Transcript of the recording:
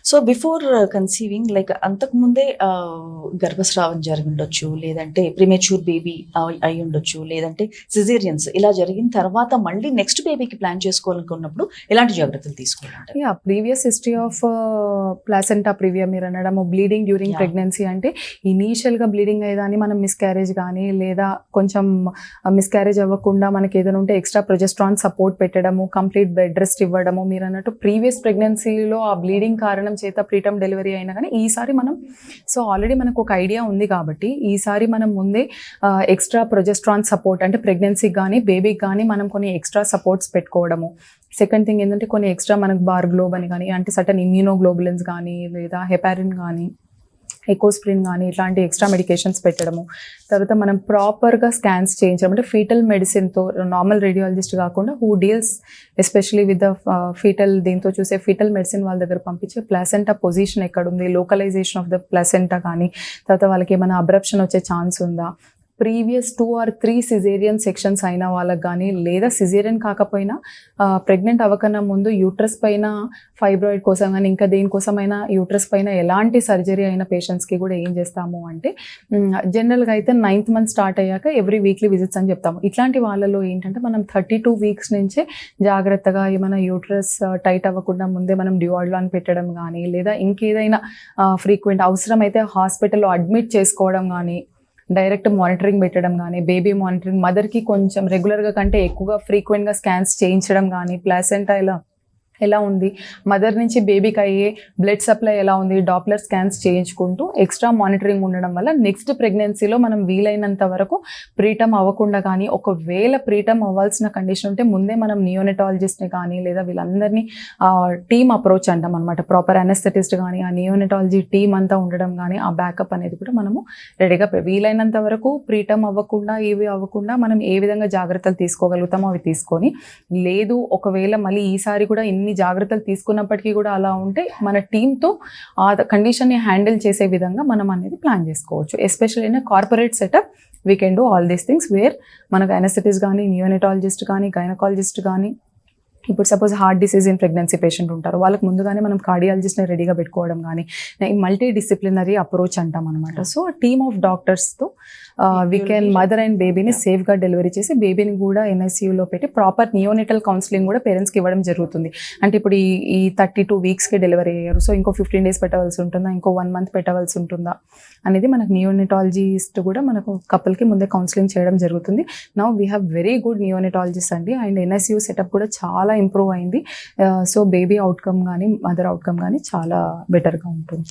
So before conceiving like అంతకుముందే గర్భస్రావం జరిగి ఉండొచ్చు, లేదంటే ప్రీమెచ్యూర్ బేబీ అయి ఉండొచ్చు, లేదంటే సిజేరియన్స్ ఇలా జరిగిన తర్వాత మళ్ళీ నెక్స్ట్ బేబీకి ప్లాన్ చేసుకోవాలనుకున్నప్పుడు ఎలాంటి జాగ్రత్తలు తీసుకోవాలి? Previous history of placenta previa మీరు అనడము బ్లీడింగ్ డ్యూరింగ్ ప్రెగ్నెన్సీ అంటే ఇనీషియల్గా బ్లీడింగ్ అయ్యేదాన్ని మనం మిస్క్యారేజ్ కానీ లేదా కొంచెం మిస్క్యారేజ్ అవ్వకుండా మనకి ఏదైనా ఉంటే ఎక్స్ట్రా ప్రొజెస్ట్రాన్ సపోర్ట్ పెట్టడము, కంప్లీట్ బెడ్ రెస్ట్ ఇవ్వడము. మీరు అన్నట్టు ప్రీవియస్ ప్రెగ్నెన్సీలో ఆ బ్లీడింగ్ కారణం చేత ప్రీటర్మ్ డెలివరీ అయినా కానీ ఈసారి మనం ఆల్రెడీ మనకు ఒక ఐడియా ఉంది కాబట్టి ఈసారి మనం ముందే ఎక్స్ట్రా ప్రొజెస్ట్రాన్ సపోర్ట్ అంటే ప్రెగ్నెన్సీకి కానీ బేబీకి కానీ మనం కొన్ని ఎక్స్ట్రా సపోర్ట్స్ పెట్టుకోవడము. సెకండ్ థింగ్ ఏంటంటే కొన్ని ఎక్స్ట్రా మనకు బార్గ్లోబ్ అని కానీ అంటే సర్టన్ ఇమ్యూనోగ్లోబులిన్స్ కానీ లేదా హెపారిన్ కానీ ఎకోస్ప్రిన్ కానీ ఇట్లాంటి ఎక్స్ట్రా మెడికేషన్స్ పెట్టడము. తర్వాత మనం ప్రాపర్గా స్కాన్స్ చేయించడం అంటే ఫీటల్ మెడిసిన్తో నార్మల్ రేడియాలజిస్ట్ కాకుండా who deals especially with the fetal దీంతో చూసే ఫీటల్ మెడిసిన్ వాళ్ళ దగ్గర పంపించే ప్లాసెంటా పొజిషన్ ఎక్కడుంది, లోకలైజేషన్ ఆఫ్ ద ప్లాసెంటా కానీ తర్వాత వాళ్ళకి ఏమైనా అబ్రప్షన్ వచ్చే ఛాన్స్ ఉందా, ప్రీవియస్ 2 or 3 సిజేరియన్ సెక్షన్స్ అయిన వాళ్ళకి కానీ లేదా సిజేరియన్ కాకపోయినా ప్రెగ్నెంట్ అవ్వకన్నా ముందు యూట్రస్ పైన ఫైబ్రాయిడ్ కోసం కానీ ఇంకా దేనికోసమైనా యూట్రస్ పైన ఎలాంటి సర్జరీ అయిన పేషెంట్స్కి కూడా ఏం చేస్తాము అంటే జనరల్గా అయితే 9th month స్టార్ట్ అయ్యాక ఎవ్రీ వీక్లీ విజిట్స్ అని చెప్తాము. ఇట్లాంటి వాళ్ళలో ఏంటంటే మనం 32 weeks నుంచే జాగ్రత్తగా ఏమైనా యూట్రస్ టైట్ అవ్వకుండా ముందే మనం డ్యూఆడ్లాన్ పెట్టడం కానీ లేదా ఇంకేదైనా ఫ్రీక్వెంట్ అవసరం అయితే హాస్పిటల్లో అడ్మిట్ చేసుకోవడం కానీ డైరెక్ట్ మానిటరింగ్ పెట్టడం కానీ బేబీ మానిటరింగ్ మదర్కి కొంచెం రెగ్యులర్గా కంటే ఎక్కువగా ఫ్రీక్వెంట్గా స్కాన్స్ చేయించడం కానీ ప్లాసెంటా ఎలా ఉంది, మదర్ నుంచి బేబీకి అయ్యే బ్లడ్ సప్లై ఎలా ఉంది, డాప్లర్ స్కాన్స్ చేయించుకుంటూ ఎక్స్ట్రా మానిటరింగ్ ఉండడం వల్ల నెక్స్ట్ ప్రెగ్నెన్సీలో మనం వీలైనంత వరకు ప్రీటర్మ్ అవ్వకుండా కానీ ఒకవేళ ప్రీటర్మ్ అవ్వాల్సిన కండిషన్ ఉంటే ముందే మనం నియోనెటాలజిస్ట్ని కానీ లేదా వీళ్ళందరినీ టీమ్ అప్రోచ్ అంటాం అనమాట. ప్రాపర్ అనెస్థెటిస్ట్ కానీ ఆ నియోనెటాలజీ టీమ్ అంతా ఉండడం కానీ ఆ బ్యాకప్ అనేది కూడా మనము రెడీగా వీలైనంత వరకు ప్రీటర్మ్ అవ్వకుండా ఏవి అవ్వకుండా మనం ఏ విధంగా జాగ్రత్తలు తీసుకోగలుగుతామో అవి తీసుకొని, లేదు ఒకవేళ మళ్ళీ ఈసారి కూడా జాగ్రత్తలు తీసుకున్నప్పటికీ కూడా అలా ఉంటే మన టీంతో ఆ కండిషన్ని హ్యాండిల్ చేసే విధంగా మనం అనేది ప్లాన్ చేసుకోవచ్చు. Especially in corporate setup we can do all these things where మనకు అనెస్థెటిస్ట్ కానీ నియోనెటాలజిస్ట్ కానీ గైనకాలజిస్ట్ కానీ ఇప్పుడు suppose heart disease in pregnancy patient ఉంటారు వాళ్ళకి ముందుగానే మనం కార్డియాలజిస్ట్ని రెడీగా పెట్టుకోవడం కానీ మల్టీ డిసిప్లినరీ అప్రోచ్ అంటాం అనమాట. సో టీమ్ ఆఫ్ డాక్టర్స్తో వీ కెన్ మదర్ అండ్ బేబీని సేఫ్గా డెలివరీ చేసి బేబీని కూడా ఎన్ఐసీయూలో పెట్టి ప్రాపర్ నియోనెటల్ కౌన్సిలింగ్ కూడా పేరెంట్స్కి ఇవ్వడం జరుగుతుంది. అంటే ఇప్పుడు ఈ 32 weeksకి డెలివరీ అయ్యారు, సో ఇంకో 15 days పెట్టవలసి ఉంటుందా, ఇంకో 1 month పెట్టవలసి ఉంటుందా అనేది మనకు నియోనెటాలజిస్ట్ కూడా మనకు కపుల్కి ముందే కౌన్సిలింగ్ చేయడం జరుగుతుంది. Now we have very good neonatologist అండి అండ్ ఎన్ఐసీయూ సెటప్ కూడా చాలా ఇంప్రూవ్ అయింది. సో బేబీ అవుట్కమ్ కానీ మదర్ అవుట్కమ్ కానీ చాలా బెటర్గా ఉంటుంది.